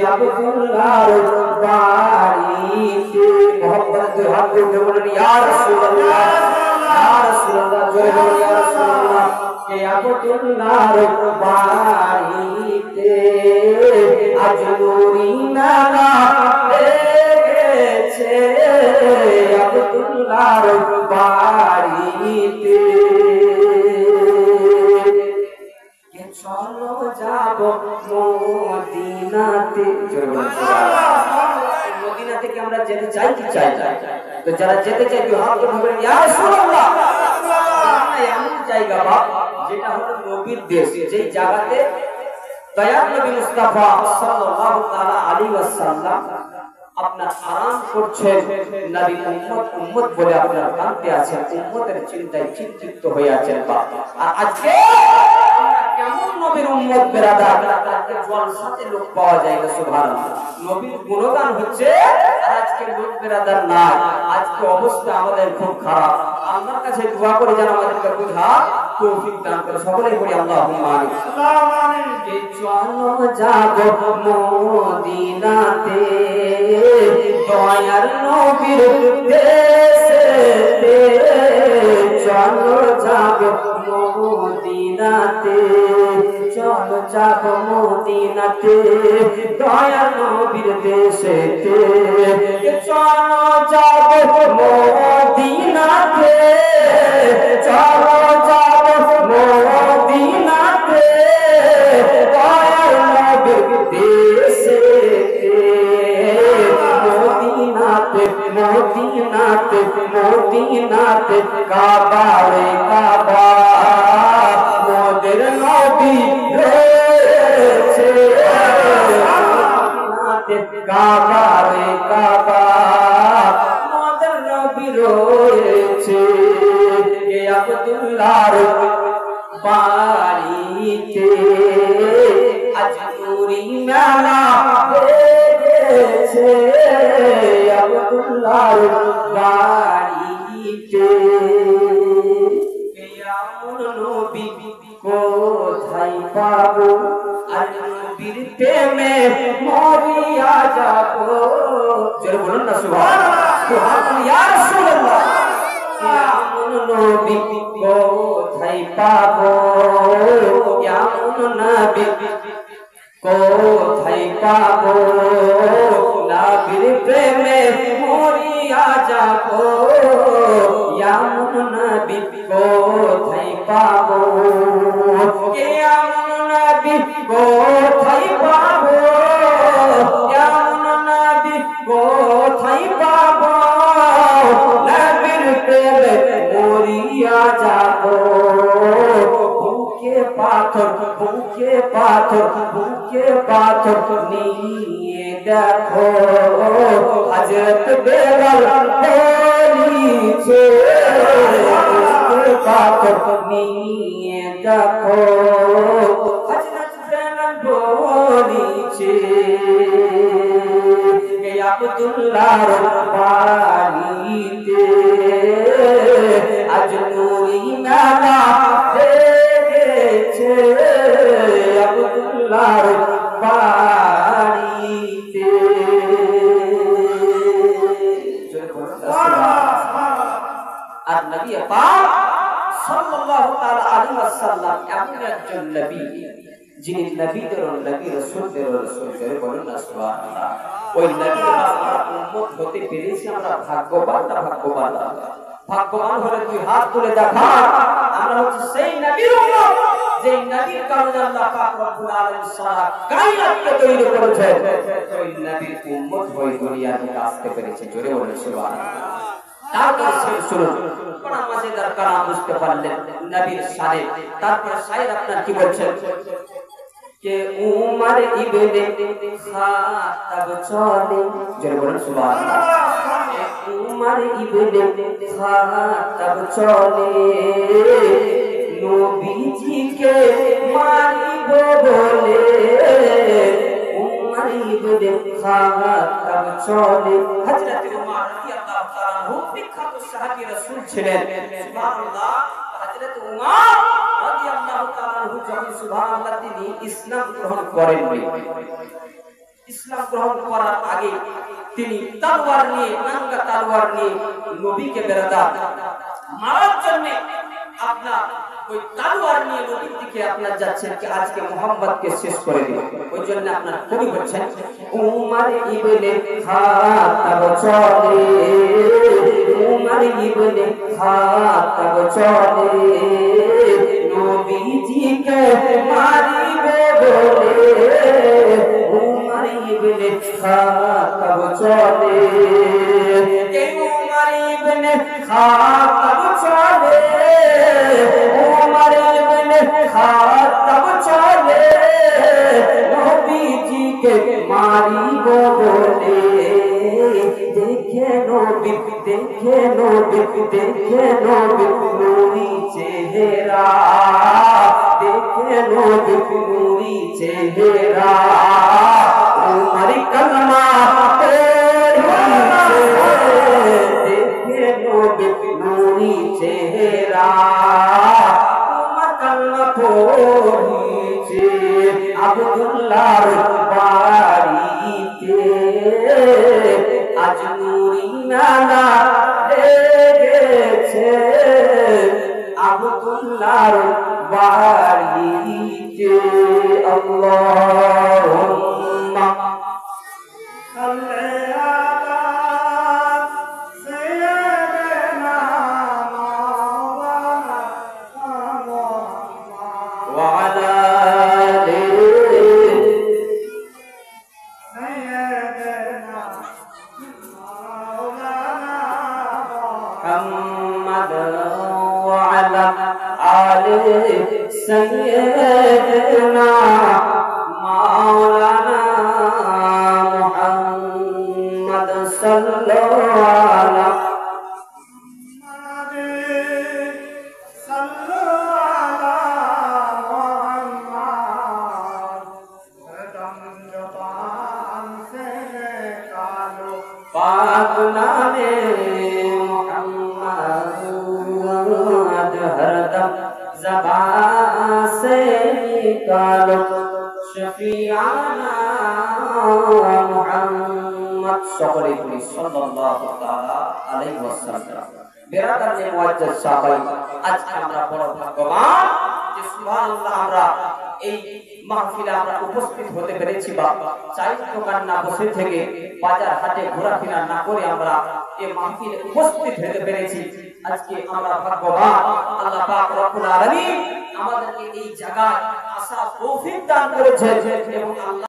আব্দুল্লাহর বাড়িতে মোহাম্মদ হাত উঠে বলেন ইয়া রাসূলুল্লাহ ইয়া রাসূলুল্লাহ জোরে বলেন ইয়া রাসূলুল্লাহ কে আব্দুল্লাহর বাড়িতে আজ নূরি নালা লেগেছে আব্দুল্লাহর বাড়িতে চলো যাব মদিনাতে মদিনা থেকে আমরা যেতে চাই কি চাই তো যারা যেতে চাই তো হাত ধরে ইয়া রাসূলুল্লাহ এমন জায়গা বাপ যেটা হলো নবীর দেশ যেই জায়গাতে দয়াল নবী মুস্তাফা সাল্লাল্লাহু তাআলা আলাইহি ওয়াসাল্লাম আপনার আরাম করছেন নবী উম্মত বলে আপনার কাঁদতে আছেন উম্মতের চিন্তায় চিন্তিত হয়ে আছেন বাপ আর আজকে কেমন নবীর উম্মত বেরাদার আজকে জলসাতে লোক পাওয়া যায় না সুবহানাল্লাহ নবীর গুণগান হচ্ছে আর আজকে লোক বেরাদার না আজকে অবস্থা আমাদের খুব খারাপ আল্লাহর কাছে দোয়া করে যেন আমাদেরকে বুঝা তৌফিক দান করে সকলেই বলি আল্লাহুম্মা আমিন আল্লাহুম্মা আমিন কে চলো যাব মদিনাতে দয়ার নবীর দেশেতে চলো যাব মদিনাতে চলো যাব মদিনাতে দয়ার নবীর দেশেতে চলো যাব মদিনাতে চলো যাব মদিনাতে দয়ার নবীর দেশেতে মদিনাতে মদিনাতে মদিনাতে কাবা রে কাবা মোদের নবী রয়েছে মদিনাতে কাবা রে কাবা মোদের নবী রয়েছে এ আব্দুল্লাহর বাড়িতে আজ নূরি মেলা হয়েছে আব্দুল্লাহর বাড়িতে কেমন নবী কোথায় পাবো আর নবীর প্রেমে মরিয়া যাবো জোরে বলুন না সুবহানাল্লাহ ইয়া রাসূলুল্লাহ কেমন নবী কোথায় পাবো কেমন নবী কোথায় পাবো নবীর প্রেমে মরিয়া যাবো কেমন নবী কোথায় পাবো কেমন নবী কোথায় পাবো কেমন নবী কোথায় পাবো নবীর প্রেমে মরিয়া যাবো বুকে পাথর বুকে পাথর বুকে পাথর নিয়ে দেখো হযরত বেলাল বলিছে বুকে পাথর নিয়ে দেখো হযরত বেলাল বলিছে হে আব্দুল্লাহর বাড়িতে আজ নূরি মেলা হয়েছে আব্দুল্লাহর বাড়িতে আর নবী পাক সাল্লাল্লাহু তাআলা আলাইহি ওয়াসাল্লাম এমন একজন নবী যিনি নবীদের নবী রাসূলদের রাসূলদের বলেন না সুবহানাল্লাহ ওই নবীর আমরা উম্মত হতে পেরেছি আমরা ভাগ্যবান না ভাগ্যবান ভাগ্যবান হলে তুই হাত তুলে দেখা আমরা হচ্ছে সেই নবীর উম্মত যেই নবীর কারণে আল্লাহ পাক রব্বুল আলামিন সারা কায়নাতকে তৈরি করেছেন ওই নবীর উম্মত হয়ে দুনিয়াতে আসতে পেরেছে জোরে বলেন সুবহানাল্লাহ তারপর শুনুন কোন মজাদার কালাম বুঝতে পারলেন নবীর শানে তারপর শায়ের আপনার কি বলছেন কে উমর ইবনে খাত্তাব চলে জোরে বলেন সুবহানাল্লাহ উমর ইবনে খাত্তাব চলে নবীজিকে মারিব বলে উমর ইবনে খাত্তাব চলে হযরত উমর রাদিয়াল্লাহু তাআলা আনহু বিখ্যাত সাহাবী রাসূল ছিলেন সুবহানাল্লাহ হযরত উমর রাদিয়াল্লাহু তাআলা আনহু যখন সুবহানাল্লাহ তিনি ইসলাম গ্রহণ করেননি ইসলাম গ্রহণ করার আগে তিনি তলোয়ার নিয়ে, নাঙ্গা তলোয়ার নিয়ে নবীকে বেরাদার মারার জন্য আপনার ওই তলোয়ার নিয়ে নবীর দিকে আপনার যাচ্ছেন কি আজকে মুহাম্মদকে শেষ করে দিবেন। ওই জন্য আপনার কবি বলছেন উমর ইবনে খাত্তাব চলে, উমর ইবনে খাত্তাব চলে, নবীজিকে মারিবে বলে, উমর ইবনে খাত্তাব চলে, উমর ইবনে খাত্তাব চলে, উমর ইবনে খাত্তাব চলে, নবীজিকে মারিব বলে, দেখে নবী, দেখে নবী, দেখে নবী নূরি চেহারা, দেখে নবী নূরি চেহারা, উমর কলমা দেখে নবী নূরি চেহারা, উমর কলমা পড়িছে আব্দুল্লাহর বাড়িতে, আজ নূরি নানা লেগেছে আব্দুল্লাহর বাড়িতে। আল্লাহুম্মা সাল্লি আলা সাইয়্যিদিনা মাওলানা ওয়া আলা محمد وعلى آل سيدنا مولانا محمد صلى الله على पाक नामे मोहम्मद हरदम ज़बान से निकालो शफीआना मोहम्मद सल्लल्लाहु ताला अलैहि वसल्लम। बेरादार ने मुआज्जज साहब আজকে আমরা বড় ভাগ্যবান যে সুবহানাল্লাহ আমরা এই মাহফিলে আমরা উপস্থিত হতে পেরেছি। বা চাই দোকান না বসে থেকে বাজার হাটে ঘোরাফেরা না করে আমরা এই মাহফিলে উপস্থিত হতে পেরেছি। আজকে আমরা ভাগ্যবান, আল্লাহ পাক রব্বুল আলামিন আমাদেরকে এই জায়গায় আসার তৌফিক দান করেছেন এবং আল্লাহ